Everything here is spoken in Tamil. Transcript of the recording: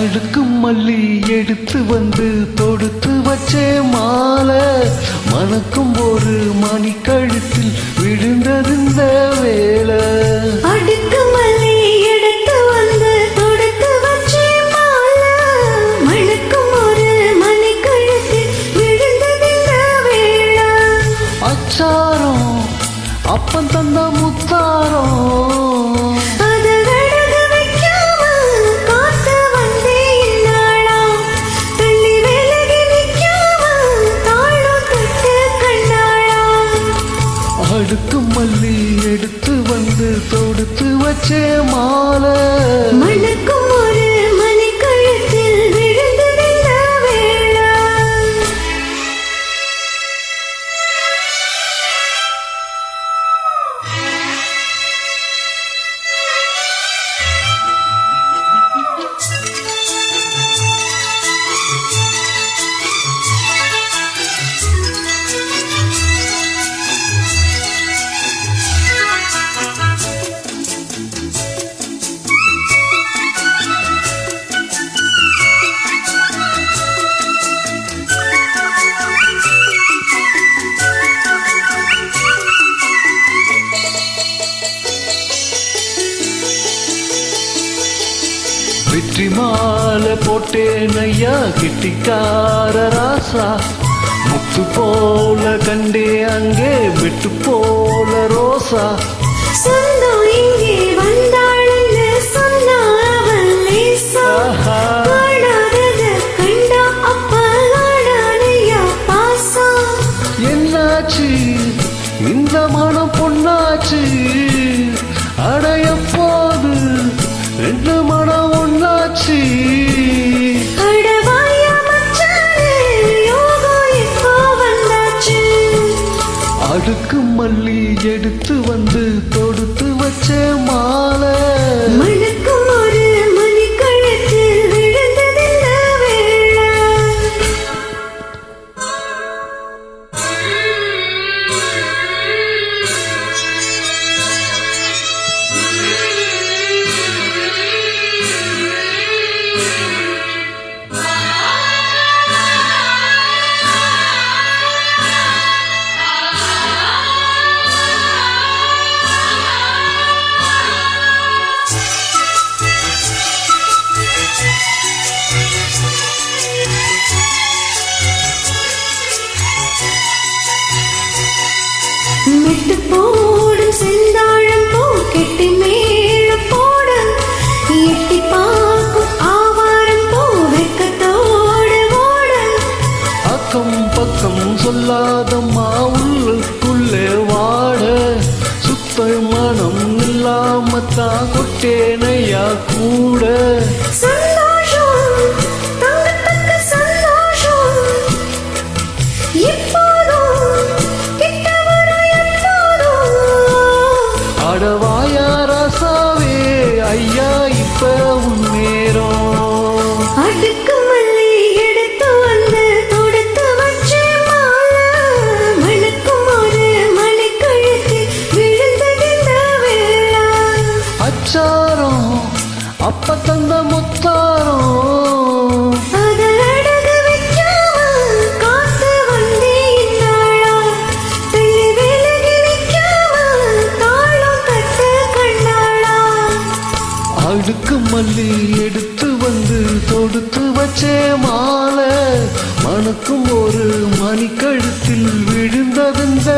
அடுக்கு மல்லி எடுத்து வந்து தொடுத்து வச்சே மாலை மணக்கும் ஒரு மணி கழுத்தில் விழுந்ததிந்த வேளை. அடுக்கு மல்லி எடுத்து வந்து தொடுத்து வச்சே மாலை மணக்கும் ஒரு மணி கழுத்தில் விழுந்ததிந்த வேளை. அச்சாரம் அப்பன் தந்த முத்தாரம் அடுக்கு மல்லி எடுத்து வந்து தொடுத்து வச்சே மாலை மணக்கும் ஒரு மணி கழுத்தில் விழுந்ததிந்த வேளை. வெற்றி மாலை போட்டேன் ஐயா கெட்டிக்கார ராசா முத்து போல கண்டே அங்கே வெட்டு போல ரோசா. சொந்தம் இங்கே வந்தாள்னு சொன்னா அவள் லேசா காணாதத கண்டா அப்ப காணாதையா பாசா. என்னாச்சு இந்த மனம் பொன்னாச்சு அடைய போது ரெண்டு மனம் ஒன்னாச்சு. அடவாயா மச்சானே யோகம் இப்போ வந்தாச்சு. அடுக்கு மல்லி எடுத்து வந்து தொடுத்து வச்சே மாலை மணக்கும் ஒரு மணி கழுத்தில் விழுந்ததிந்த வேளை. மெட்டு போடும் செந்தாழம் பூ கெட்டி மேல போட எட்டி பார்க்கும் ஆவாரம் பூ வெக்கத்தோடு ஓட. அக்கம் பக்கம் சொல்லாதம்மா உள்ளுக்குள்ளே வாட சுத்த மனம் இல்லாமத்தான் கொட்டேனையா கூட. சந்தோஷம் தங்கத்தக்க சந்தோஷம் எப்போதும் கிட்ட வர எப்போதும். அடவாயா ராசாவே ஐயா இப்ப உன் நேரம். அடுக்கு மல்லி எடுத்து வந்து தொடுத்து வச்சே மாலை மணக்கும் ஒரு மணி கழுத்தில் விழுந்ததிந்த வேளை. அச்சாரம் அப்ப தந்த முத்தாரம் அத அடகு வைக்காம காத்து வந்தே இந்நாளா. தள்ளி விலகி நிற்காம தாளம் தட்ட கண்டாளா. அடுக்கு மல்லி எடுத்து வந்து தொடுத்து வச்சே மாலை மணக்கும் ஒரு மணி கழுத்தில் விழுந்ததிந்த